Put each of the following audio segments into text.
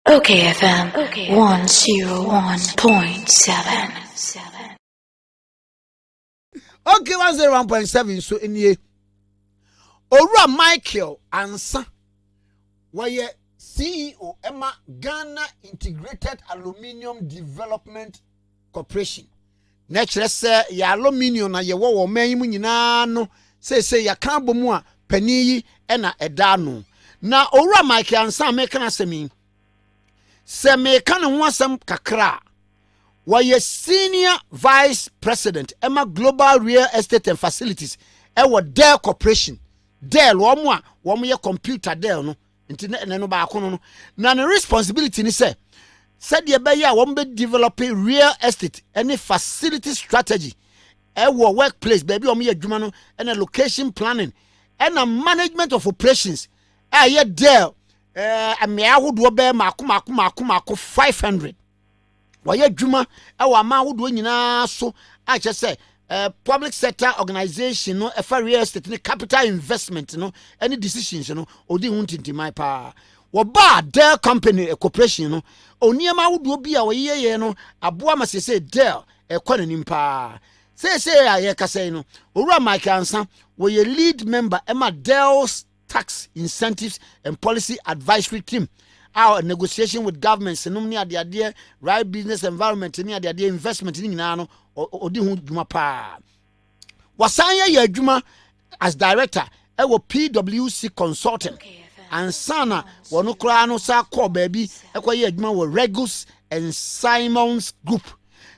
Okay, FM. Okay. 101.7. Okay, 101.7. So in ye Ora Michael Ansa where CEO Emma Ghana Integrated Aluminium Development Corporation. Naturally say ya aluminium na ye wo man mu nyina no say ya kan bomu a pani yi na eda no. Na Ora Michael Ansa me kana semi se me kana ho asem kakra. Why senior vice president Emma Global Real Estate and Facilities Dell Corporation. Dell woman ye computer Dell no internet no ba no na the responsibility ni say said ye be ya won be developing real estate any facility strategy workplace baby ye adwuma no and location planning and management of operations ye Dell me ahodo be mako 500 waya dwuma wa ma wodo nyina so a che say public sector organization no for real estate ne capital investment no any decisions no odi hu ntintimai pa wo ba Dell company corporation no oniema wodo bi a woyeye no aboa ma say Dell ekwanim pa say aye kase no owura Mike Ansa wo ye lead member Emma Dell's tax incentives and policy advisory team. Our negotiation with governments no ni ade right business environment ni ade investment ni nyina no odi hu dwuma pa wasanya ya adwuma as director PwC consulting and sana wono kra no sa call baby ekwaye adwuma wo Regus and Simons group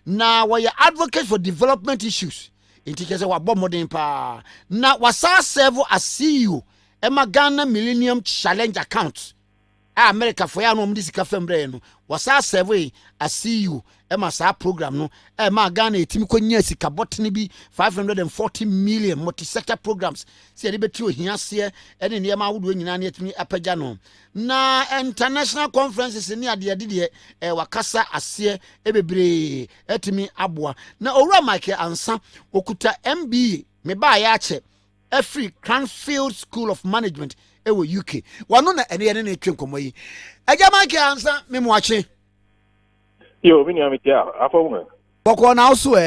na were advocate for development issues intikese wa bomodin pa na wasa serve as CEO Emma Ghana Millennium Challenge account America for ya no mdi sika fembre no wasa serve a CEO Emma sa program no Emma Ghana etimi konya sika botne bi 540 million multi-sector programs se de betu ohia se ene ne ma wodo nyina ne etimi apagya no na international conferences ni ade de wakasa ase ebebre etimi aboa na owura Mike Ansa okuta MBA me ba ya che Every Cranfield School of Management ewo UK. Wano na ene ne twen komo yi. Eja Mike Ansa me mo ache. Yo, me nyame tia, afa wo. Boko na so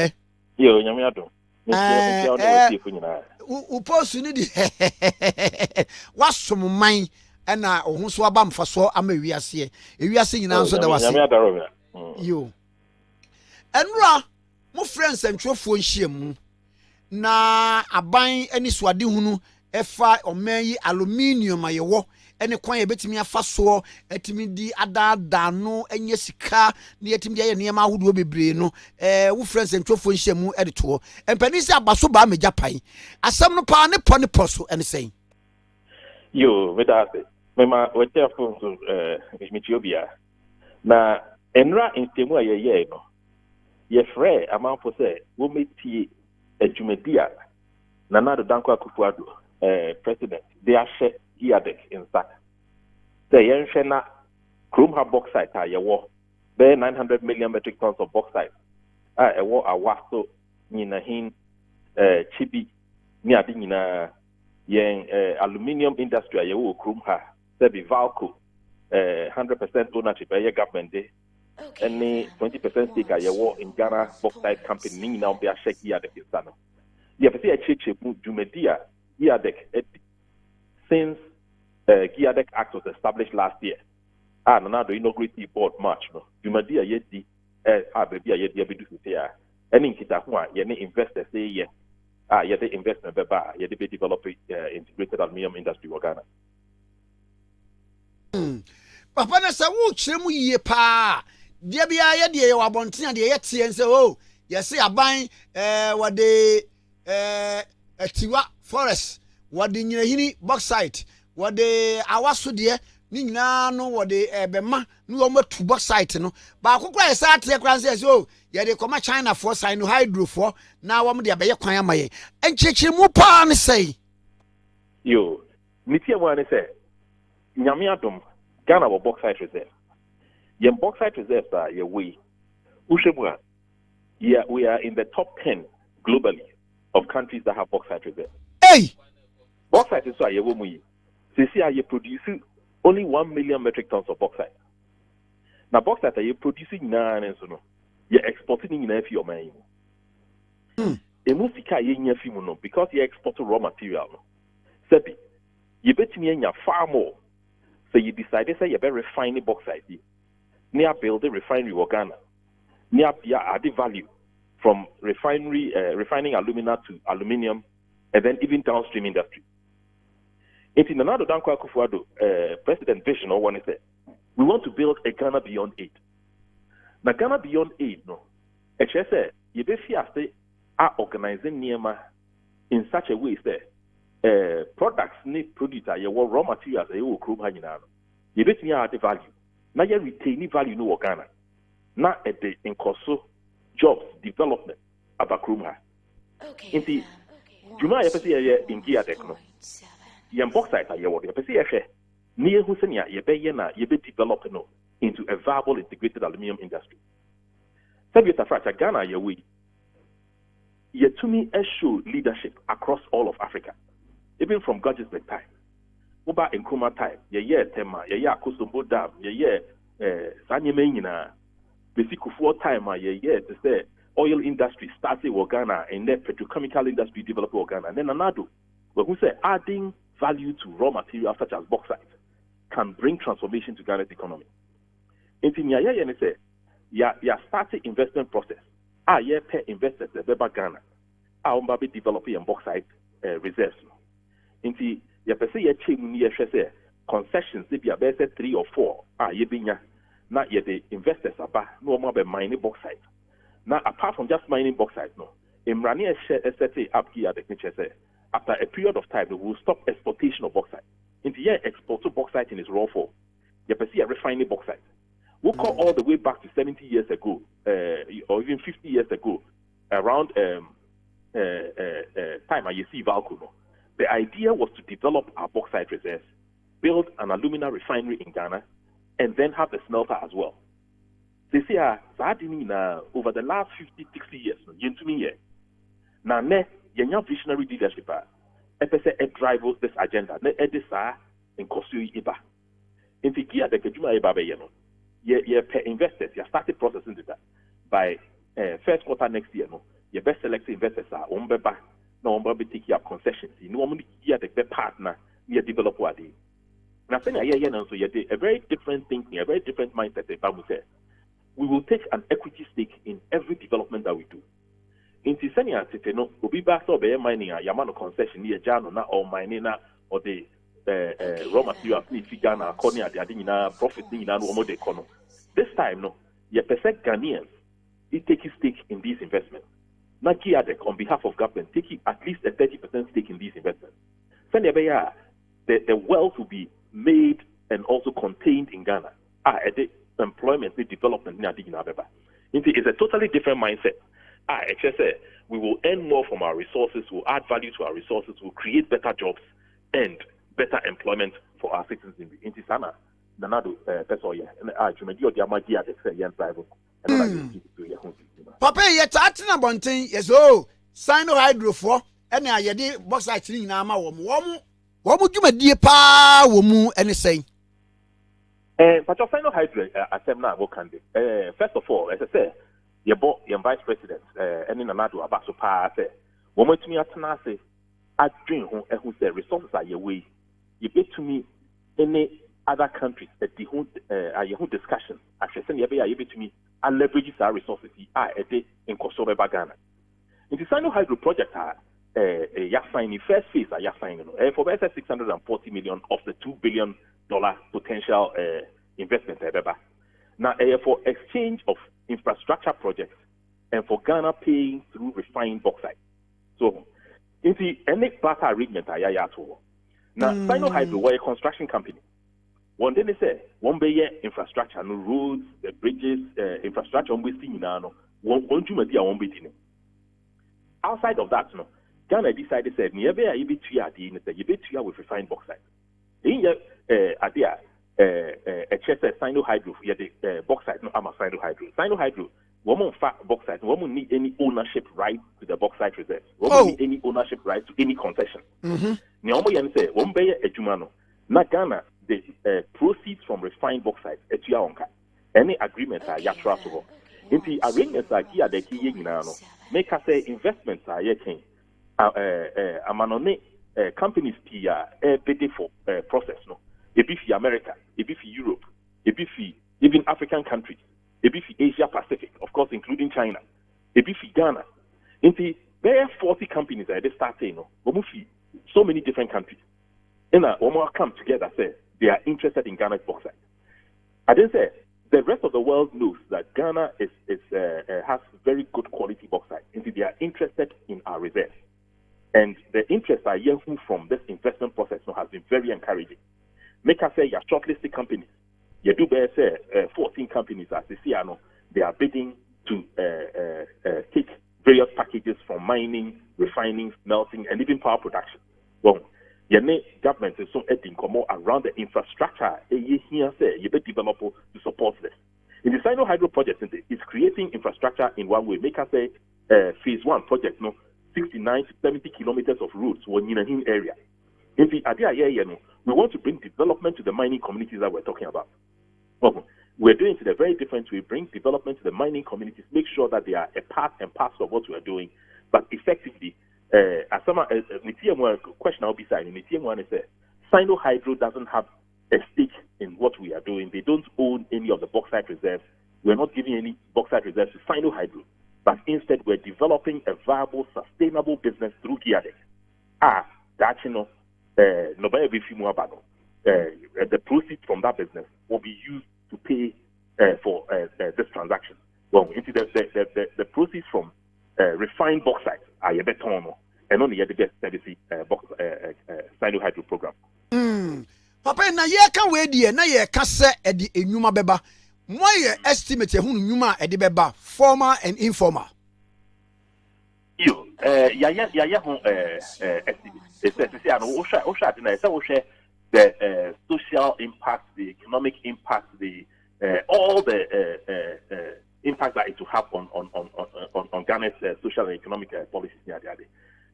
Yo, nyame ado. Me tia o de fu nyina. U post ni di. Wasom man na ohun so aba mfaso ama wiase. Ewiase nyina nso da wase. Nyame adaro me. Yo. Enra mo friends antwofo nhyiam na aban ani suade hunu efa oman yi aluminium ayewo ene kwan ye betimi afa so etimi di adada no enye sika na yetimi de ye niam ahodo bebre no wo friends ntwofo nhyiamu edito empani se abaso ba mejapan asem no pa ne po so ene sen Yo, me da se me ma we chefo so me tiobia na enra instemu ayeye no ye frɛ amanfo sɛ wo metie adwumadia na na do danko akufuado president they are Gaidec in fact say yenhwe na chrome ha bauxite a yewo be 900 million metric tons of bauxite ewo awaso nyina hin chibi ni ade nyina yen aluminium industry a yewo chrome ha say be Valco 100% ownership by government dey any 20% stake a yewo in Ghana bauxite company ni nyina be a Gaidec in Sano. You have to see a cheche Jumedia Gaidec since Gaidec Act was established last year. Now the inaugurated board March no. Jumedia yedi baby yedi abidu here. Any kita kwa yene investors say yes. Yede investment beba yede be develop integrated aluminium industry in Ghana. Papa na sa wo kyeremu yie pa. Dia bia ye de ye wabonten de ye tie nse o. Ye se aban wade atiwa forest wade nyinahini bauxite wade awaso de ni nyina no wade bema no wo matu bauxite no ba akokora ye sa ate kora nse o ye de koma China for sino hydro for na wo de abeye kwan amaye enchechiri mu pa ne sei Yo nitie mo ane se nyame adom Ghana wo bauxite reserve yen bauxite reserves are ye we ushebua yeah we are in the top 10 globally of countries that have bauxite reserves. Hey! Bauxite is why you produce only 1 million metric tons of bauxite. na bauxite you producing nyinaa nso no you exporting nyinaa fi ɔman yi mu emu sika ye nya fi mu no because you export raw material no sabi you betumi anya far more so you decide say you be refine bauxite yi near build a refinery in Ghana near add value from refining alumina to aluminium and then even downstream industry. In another Dankwa Akufo-Addo president vision or one is we want to build a Ghana beyond aid. Now Ghana beyond aid no, say you be say are organizing Niema in such a way that products need producer your raw materials you will crew hanyina. You bet me add value. Now you retain value no Ghana. Now at the incoso jobs development about Krumha. Okay. Juma ya pesi ya in Gaidec no. Yam bauxite ya wodi. Pesi ya hwe. Ni ehu senya ye be ye na ye be develop no into a viable integrated aluminium industry. Sabiyata fracha Ghana ye we. Ye to me show leadership across all of Africa. Even from Gaidec time. Uba Nkrumah time. Ye Tema, ye Akosombo Dam, ye Sanyeme nyina. Besikufuo time ye to say oil industry started in Ghana and then petrochemical industry developed in Ghana. And then another, who say adding value to raw materials such as bauxite can bring transformation to Ghana's economy. In Tinyaya, you say, ya started investment process. Yeah, pay investors the Beba Ghana. Be developing bauxite reserves. Inti ya pese ya chain ni say concessions they be about 3 or 4. Ye binya. Now ye the investors aba no more be mining bauxite. Now apart from just mining bauxite, no, Imrani SSA up here the say after a period of time they will stop exportation of bauxite. In the year export to bauxite in its raw form. You see a refining bauxite. We'll call all the way back to 70 years ago, or even 50 years ago, around time you see Valkuno. The idea was to develop our bauxite reserves, build an alumina refinery in Ghana, and then have the smelter as well. They say, over the last 50, 60 years, now, your visionary leadership, it drives this agenda. In Kosu Iba. In Fikia, the Kajuma Iba, you pay investors, you started processing that by first quarter next year. No, your best selected investors are Ombeba, no Omba taking up concessions. You know, the partner, you develop what they. Now, so you a very different thinking, a very different mindset. We will take an equity stake in every development that we do. In Tisania, no, we back to be mining Yamano concession near Jano or mining or the raw materials need Ghana, according to the Adina profit in the economy. This time, no, you percent Ghanaians, it take a stake in these investments. Now, Gaidec, on behalf of government, taking at least a 30% stake in these investments. The wealth will be made and also contained in Ghana. The employment, the development, it's a totally different mindset. We will earn more from our resources, we'll add value to our resources, we'll create better jobs and better employment for our citizens in Tisana. Nanado, that's all, yeah. And you may do the Amagia, the young Bible. Papa, yet Atina Bontin, yes, oh, Sino Hydro for, and I did bauxite in Nama, what would you, my dear pa, womu, anything? But your final hydro, now, what can do? First of all, as I say, your vice president, and in another about so far, say, woman to me at Tanasi, I dream who say resources are your way. You bet to me any other countries at the whole discussion. I should send you to me, I leverage our resources in Kosovo Ghana. In the Sino Hydro project, signing first phase, signing for about 640 million of the $2 billion potential investment. Now, for exchange of infrastructure projects and for Ghana paying through refined bauxite. So, in the any part arrangement, now, Sino Hydro were a construction company. One day they say, one bay infrastructure, no roads, bridges, infrastructure, one outside of that, no, Ghana decided, said, nearby, you be with refined bauxite. In your a chest Sino Hydro, the bauxite, no, I'm a Sino Hydro. Sino Hydro, woman fat bauxite, woman need any ownership right to the bauxite reserves. Woman need any ownership right to any concession. Nyomo yan say, one bay a Jumano, not Ghana, the proceeds from refined bauxite, etuya onka. any agreements are yatra to Inti arrangements are here the key no make us say investments are yaking amanone companies here bidding for process no if America if Europe if even African countries if Asia Pacific of course including China if Ghana Inti there are 40 companies that they start saying no so many different countries and come together say they are interested in Ghana's bauxite. I didn't say the rest of the world knows that Ghana has very good quality bauxite, and they are interested in our reserves. And the interest I hear from this investment process has been very encouraging. Make us say your shortlisted companies. You do better say 14 companies as they see, they are bidding to take various packages from mining, refining, smelting, and even power production. Well, your government is so adding more around the infrastructure here say you be develop to support this. In the Sino Hydro project, it's creating infrastructure in one way. Make us say phase 1 project, 69 to 70 kilometers of roads in the area. In the idea here, we want to bring development to the mining communities that we're talking about. Well, we're doing it in a very different way. Bring development to the mining communities, make sure that they are a part and parcel of what we are doing, but effectively. As some question I'll be saying, one is Sino Hydro doesn't have a stake in what we are doing. They don't own any of the bauxite reserves. We're not giving any bauxite reserves to Sino Hydro, but instead we're developing a viable, sustainable business through Gaidec. The proceeds from that business will be used to pay for this transaction. Well, into the proceeds from refined bauxite are a better and only the best service Sino Hydro program. Papa, na ye can wait there, na ye can say at the Numa Beba. My estimate whom Numa at the Beba, formal and informal. You, the social impact, the economic impact, the all the impact that it will have on Ghana's social and economic policies.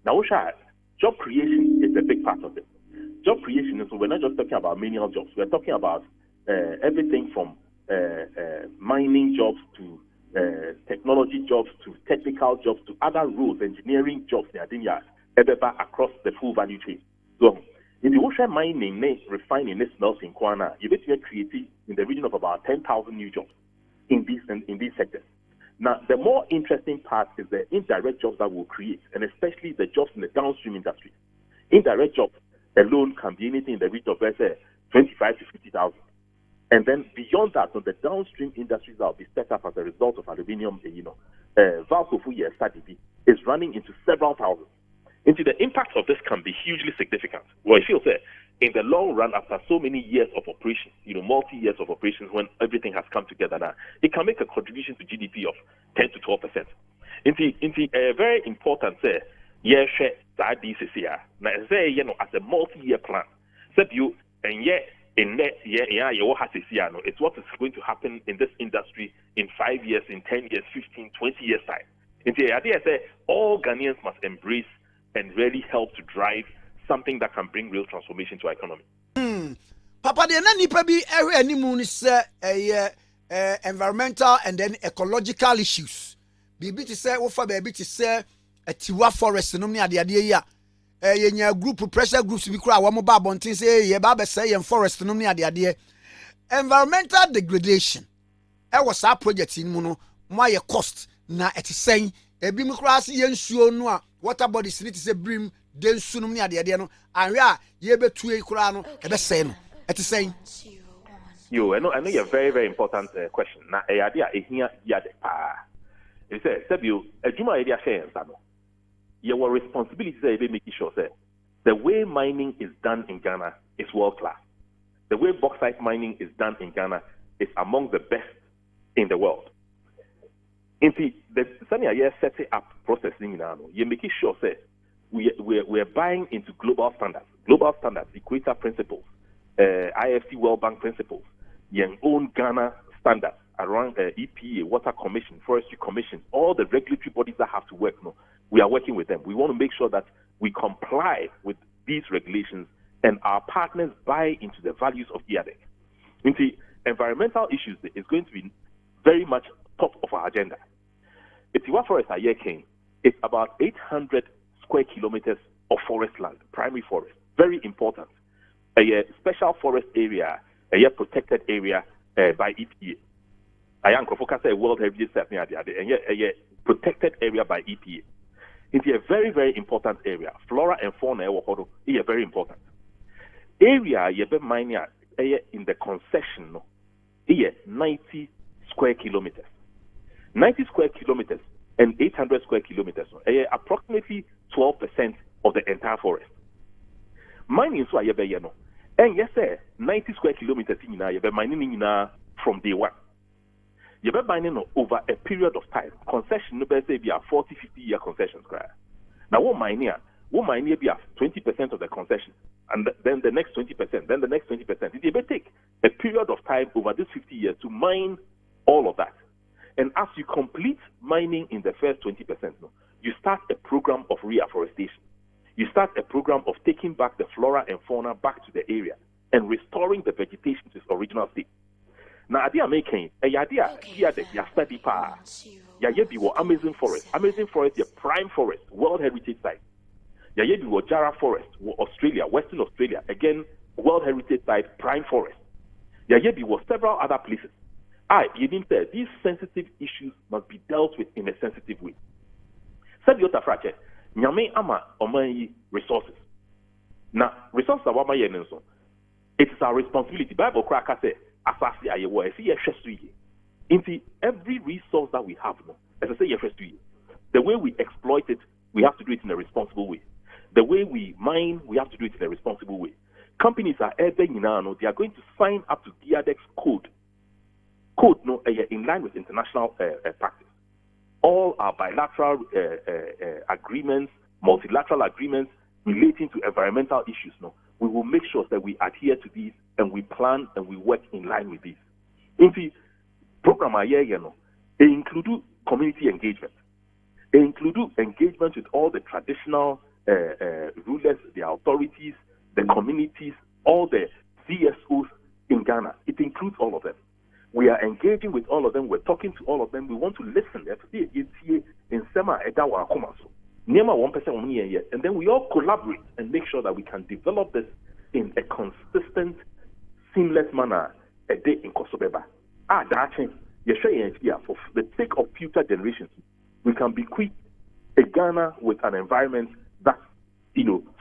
Now, job creation is a big part of it. Job creation is, so we're not just talking about menial jobs. We're talking about everything from mining jobs to technology jobs to technical jobs to other roles, engineering jobs across the full value chain. So, in the ocean mining, refining, smelting, you bet you're creating in the region of about 10,000 new jobs in these sectors. Now, the more interesting part is the indirect jobs that we'll create, and especially the jobs in the downstream industry. Indirect jobs alone can be anything in the region of, let's say, 25 to 50,000. And then beyond that, on the downstream industries that will be set up as a result of aluminium, Valcofu is running into several thousands. Into the impact of this can be hugely significant. Well, I feel that in the long run, after so many years of operations, multi-years of operations, when everything has come together now, it can make a contribution to GDP of 10 to 12%. Into very important, as a multi-year plan, it's what is going to happen in this industry in 5 years, in 10 years, 15, 20 years time. Into the idea all Ghanaians must embrace and really help to drive something that can bring real transformation to our economy. Papa, the nipa bi any moon is environmental and then ecological issues. Bibi to say, ofa baby to say a tiwa forest no me ade ya. Yenya group pressure groups bi kura wa mo ba bontin say ye ba be say yen forest no me ade. Environmental degradation. Was our project in muno, my cost na etiseng. Ebi mi kura si yen suo no a water bodies need to say brim den sunum ni ade no anhwe ye betu e kura no e be say no etiseng. I know you're very, very important question. Na idea here yade pa. It says, Sebio, ejuma idea share no. Your responsibility is to make sure that the way mining is done in Ghana is world class. The way bauxite mining is done in Ghana is among the best in the world. In the Sanya year setting up processing now, you're making sure that we're buying into global standards, the Equator principles, IFC World Bank principles, your own Ghana standards around EPA, Water Commission, Forestry Commission, all the regulatory bodies that have to work. We are working with them. We want to make sure that we comply with these regulations and our partners buy into the values of Gaidec. environmental issues is going to be very much top of our agenda. Etiwa Forest Ayeke, it's about 800 square kilometers of forest land, primary forest, very important. A special forest area, a protected area by EPA. I am focused on World Heritage Site, and a protected area by EPA. It's a very, very important area. Flora and fauna is very important. Area you be mining in the concession is 90 square kilometers. 90 square kilometers and 800 square kilometers, approximately 12% of the entire forest. Mining so you know. And yes, sir, 90 square kilometers you be mining from day one. You be mining over a period of time. Concession, no say be a 40, 50-year concessions. Now, what mining be a 20% of the concession, and then the next 20%, then the next 20%. It will take a period of time over these 50 years to mine all of that. And as you complete mining in the first 20%, you start a program of reforestation. You start a program of taking back the flora and fauna back to the area and restoring the vegetation to its original state. Now, idea making a idea here that you study pa. Ya yebi wo Amazon Forest. Amazon Forest is a prime forest, World Heritage Site. Ya yebi wo Jarrah Forest, Australia, Western Australia, again, World Heritage Site, prime forest. Ya yebi wo several other places. You didn't say these sensitive issues must be dealt with in a sensitive way. Said Yota Frache, Nyame ama omayi resources. Now, resources are what my yenenso. It is our responsibility. Bible cracker say, asasi ayewo efi yehwesu ye. Into every resource that we have, as I say, the way we exploit it, we have to do it in a responsible way. The way we mine, we have to do it in a responsible way. Companies are they are going to sign up to Gaidec's code in line with international practice. All our bilateral agreements, multilateral agreements relating to environmental issues, we will make sure that we adhere to these and we plan and we work in line with these. Into program they include community engagement. They include engagement with all the traditional rulers, the authorities, the communities, all the CSOs in Ghana. It includes all of them. We are engaging with all of them. We're talking to all of them. We want to listen. And then we all collaborate and make sure that we can develop this in a consistent, seamless manner a day in Kosobeba. For the sake of future generations, we can bequeath a Ghana with an environment that's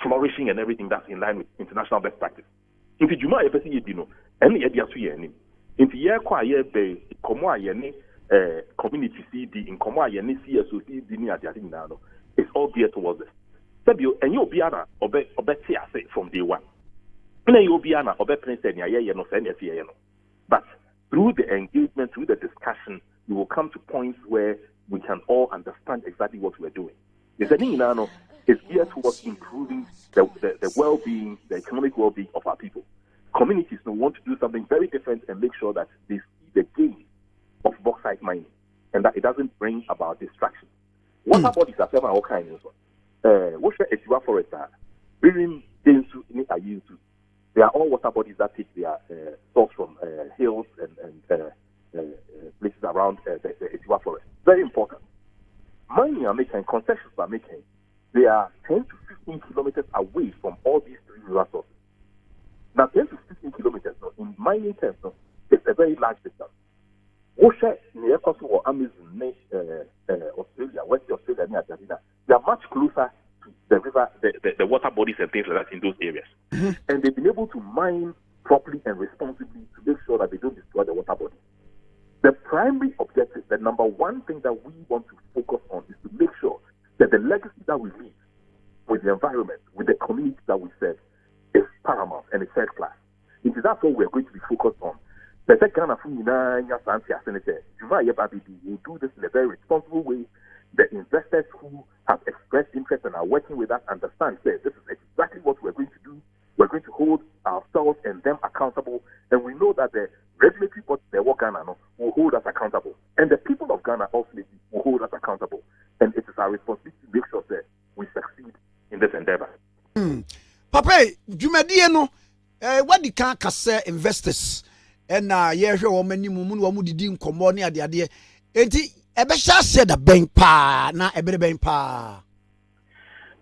flourishing and everything that's in line with international best practice. If you might ever see it, any idea to you, if you acquire the community CD in Commoya, CSO, it's all geared towards this. And you'll be Anna or from day one. And you'll be Anna or but through the engagement, through the discussion, we will come to points where we can all understand exactly what we're doing. The thing is geared towards improving the well-being, the economic well-being of our people. Communities want to do something very different and make sure that they see the gain of bauxite mining and that it doesn't bring about distraction. Water bodies are several kinds of what Etiwa Forest are bringing into used to. They are all water bodies that take their source from hills and places around the Etiwa Forest. Very important. Mining are making, concessions are making, they are 10 to 15 kilometers away from all these three river sources. Now, 10 to 15 kilometers in mining terms, it's a very large distance. Osha, near Kosovo or Amazon, Australia, West Australia, near Argentina, they are much closer to the river, the water bodies and things like that in those areas. And they've been able to mine properly and responsibly to make sure that they don't destroy the water body. The primary objective, the number one thing that we want to focus on is to make sure that the legacy that we leave with the environment, with the community that we serve, is paramount and is third class. It is that's what we're going to be focused on. The Ghana will do this in a very responsible way. The investors who have expressed interest and are working with us understand that this is exactly what we're going to do. We're going to hold ourselves and them accountable. And we know that the regulatory bodies that work Ghana will hold us accountable. And the people of Ghana ultimately will hold us accountable. And it is our responsibility to make sure that we succeed in this endeavor. Papa, Jumadieno, what the can say investors? and yeah, sure, many mumu, woman didn't come on near the idea. Enti, Ebesha said a bank pa, na ebe bank pa.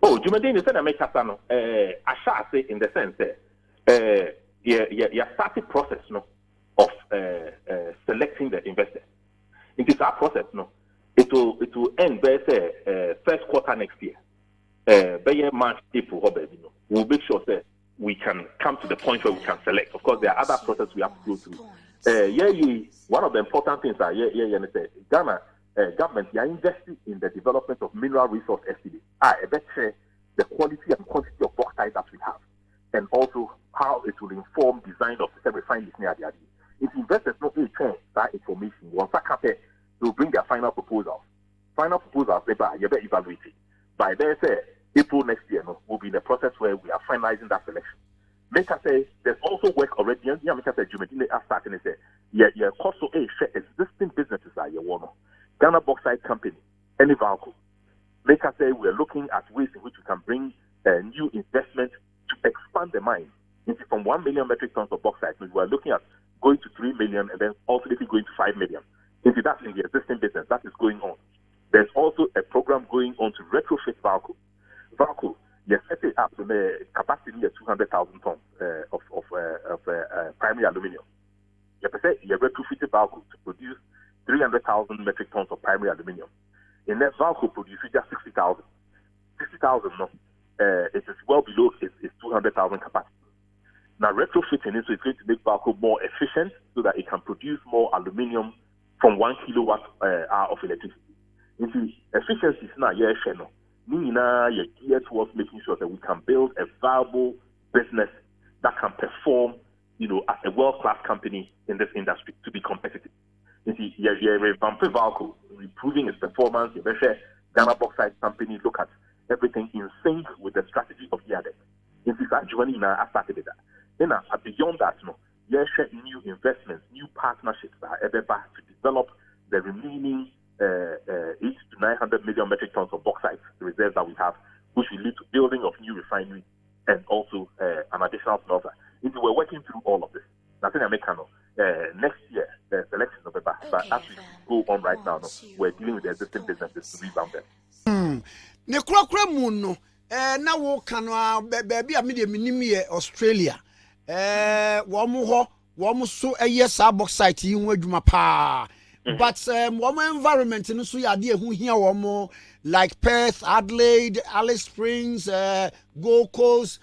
Oh, Jumadine said I make Casano. I shall say in the sense that yeah, starting process no of selecting the investor. It is our process no. It will end by say first quarter next year. By March, April, or baby, no. We'll make sure that we can come to the point where we can select. Of course, there are other processes we have to go through. One of the important things are Ghana government are investing in the development of mineral resource estimate. The quality and quantity of bauxite that we have, and also how it will inform design of the refineries near the idea. If investors not change that information, once they will bring their final proposals. Final proposals, they will evaluate it. By then, say April next year, no, we'll be in a process where we are finalizing that selection. Make us say there's also work already. Yeah, make us say Jumedine are starting to say, yeah, cost of existing businesses are your one. Ghana Bauxite Company, any vehicle. Make us say we're looking at ways in which we can bring new investment to expand the mine. From 1 million metric tons of bauxite, we are looking at going to 3 million and then ultimately going to 5 million. That's in the existing business. That is going on. There's also a program going on to retrofit Valco. Valco, you're setting up the capacity of 200,000 tons of primary aluminium. You're retrofitting Valco to produce 300,000 metric tons of primary aluminium. In that Valco produces just 60,000. 60,000, no, it is well below its 200,000 capacity. Now, retrofitting it, so it's going to make Valco more efficient so that it can produce more aluminium from 1 kilowatt hour of electricity. Efficiency is not yet no. You're geared towards making sure that we can build a viable business that can perform, as a world-class company in this industry to be competitive. You're revamping Valco, improving its performance. You're Ghana Bauxite Company look at everything in sync with the strategy of Gaidec. This is actually now I started with that. Then beyond that, you share new investments, new partnerships that are ever back to develop the remaining 800 to 900 million metric tons of bauxite reserves that we have, which will lead to building of new refineries and also an additional smelter. We're working through all of this. Nothing I make next year, the selection of the back. But as we go on right now, we're dealing with the existing businesses to rebound them. Ne kura mu no na wo kan baby a me de minim Australia wo mo ho wo mo so sa bauxite yi ho adwuma pa but wo mo environment no so ya de ehu hia wo mo like Perth, Adelaide, Alice Springs, Gold Coast,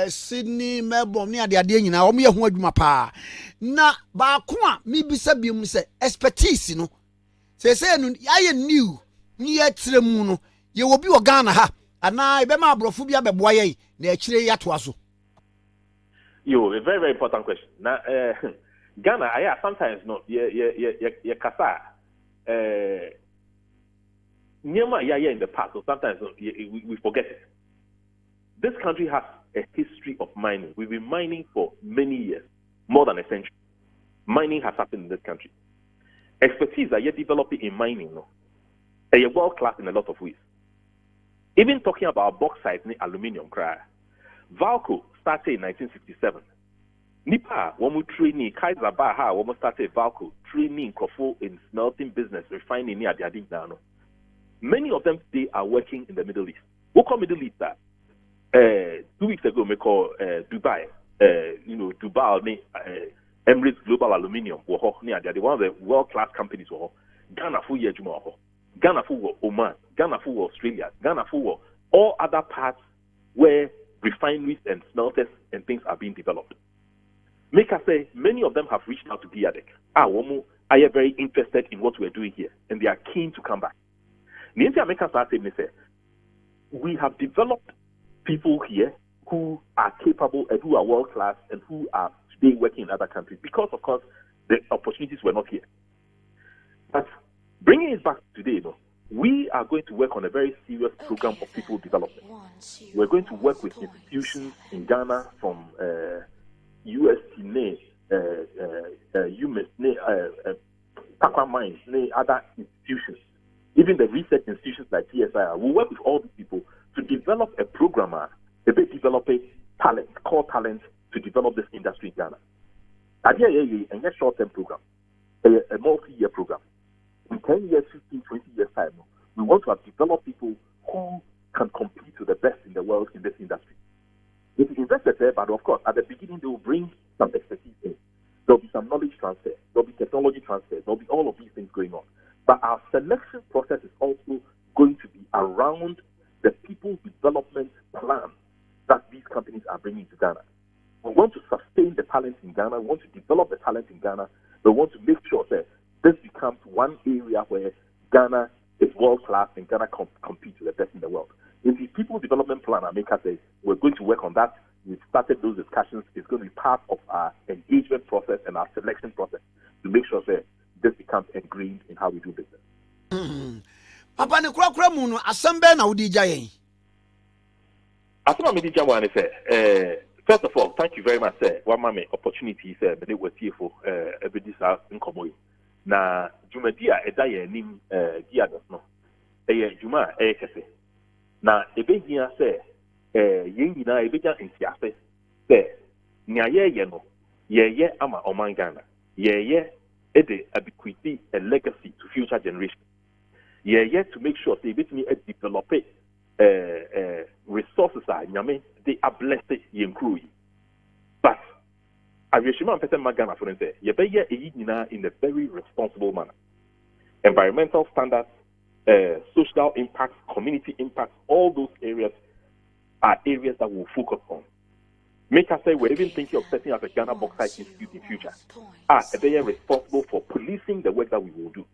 Sydney, Melbourne ni ade nyina wo mo ye ho adwuma pa na ba ko a me bisa bi mu se expertise no se no ya new ni ya tremu no ye will be Ghana ha ana ebe ma abrofo bia beboa ye na akire ya to aso. A very very important question. Now Ghana sometimes no ye kasa nyema in the past, so sometimes we forget it. This country has a history of mining. We've been mining for many years, more than a century. Mining has happened in this country. Expertise that you're developing in mining, you're world class in a lot of ways. Even talking about bauxite and aluminium, Valco started in 1967. Nipa, when we training, Kaiser Baha, when we started Valco, training Krofo in smelting business, refining near the Adignano. Many of them today are working in the Middle East. What call Middle East that? 2 weeks ago, we call Dubai. Dubai, Emirates Global Aluminium, one of the world-class companies. Ghana for Yejuma, Ghana for Oman, Ghana for Australia, Ghana for all other parts where refineries and smelters and things are being developed. Make us say many of them have reached out to Gaidec. Womo are very interested in what we're doing here, and they are keen to come back. We have developed people here who are capable and who are world class and who are today working in other countries because, of course, the opportunities were not here. But bringing it back today, we are going to work on a very serious program of people development. We're going to work with institutions in Ghana from UST, UMIS, Pakwa Mines, other institutions, even the research institutions like TSI. We'll work with all these people to develop a program, develop a talent, core talent to develop this industry in Ghana. Idea a short-term program, a multi-year program. In 10 years, 15, 20 years time, we want to have developed people who can compete with the best in the world in this industry. It is invested there, but of course, at the beginning, they will bring some expertise in. There will be some knowledge transfer. There will be technology transfer. There will be all of these things going on. But our selection process is also going to be around the people development plan that these companies are bringing to Ghana. We want to sustain the talent in Ghana. We want to develop the talent in Ghana. We want to make sure that this becomes one area where Ghana is world-class and Ghana competes with the best in the world. If the people development plan, America says, we're going to work on that. We've started those discussions. It's going to be part of our engagement process and our selection process to make sure that this becomes ingrained in how we do business. Papa, ne kura mu no assemble na udi jaye. Asema me di jawa ne say, first of all, thank you very much, sir. One mame opportunity, sir, but it was here for everybody sa nkomo. Na jumadi a eda ye nim gia das no. Juma kese. Na ebe hia sɛ yɛn nyinaa ebegya ntiase sɛ nea yɛyɛ no yɛyɛ ama ɔman Ghana yɛyɛ de abequity a legacy to future generations yɛyɛ to make sure sɛ ebetumi develop resources a nyame de abless yɛn kuro yi but awieshima mpɛsɛ ma Ghana for sɛ yɛbɛyɛ eyi nyinaa in a very responsible manner. Environmental standards, social impact, community impact, all those areas are areas that we'll focus on. Make us say we're even thinking of setting up a Ghana Bauxite Institute in future. They are responsible for policing the work that we will do.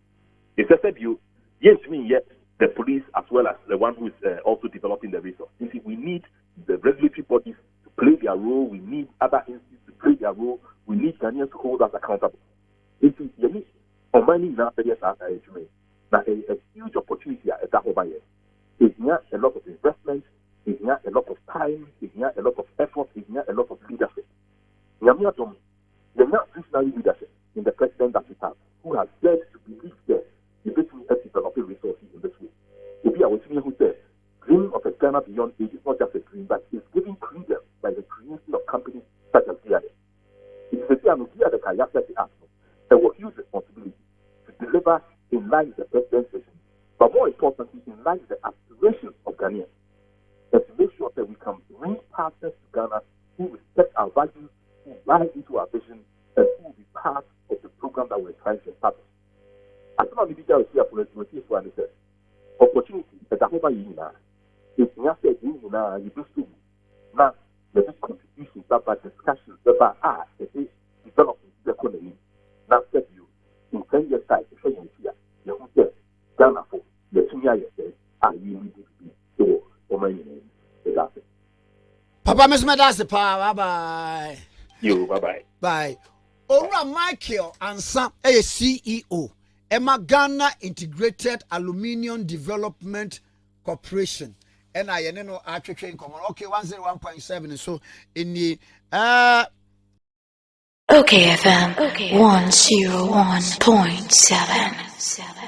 It's just that yes, the police as well as the one who is also developing the resource. We need the regulatory bodies to play their role. We need other institutes to play their role. We need Ghanaians to hold us accountable. Now, a huge opportunity at that over here. It's not a lot of investment, it's not a lot of time, it's not a lot of effort, it's not a lot of leadership. You're not visionary leadership in the president that we have, who has dared to believe that you basically have developing resources in this way. If you are with me who said, dream of a Ghana beyond age is not just a dream, but it's giving credence by the creation of companies such as Gaidec. It is a Gaidec I have to ask them. There was huge responsibility to deliver in line with the president's vision, but more importantly, in line with the aspirations of Ghanaians, and to make sure that we can bring partners to Ghana who respect our values, who buy into our vision, and who will be part of the program that we're trying to establish. As soon as we begin to see opportunity, at the whole year, if you have said, you do so. Now, there is contributions about discussions about developing the economy. Now, said you, in 10 years' time, if you here, you will say, Ghana for the 2 years, I really need to be so for my name. Papa, Miss Madasi, bye-bye. You, bye-bye. Bye. Ora Michael Ansa, CEO, Emma Ghana Integrated Aluminium Development Corporation. And I know actually in common. Okay, 101.7. So in the Okay, FM 101.7.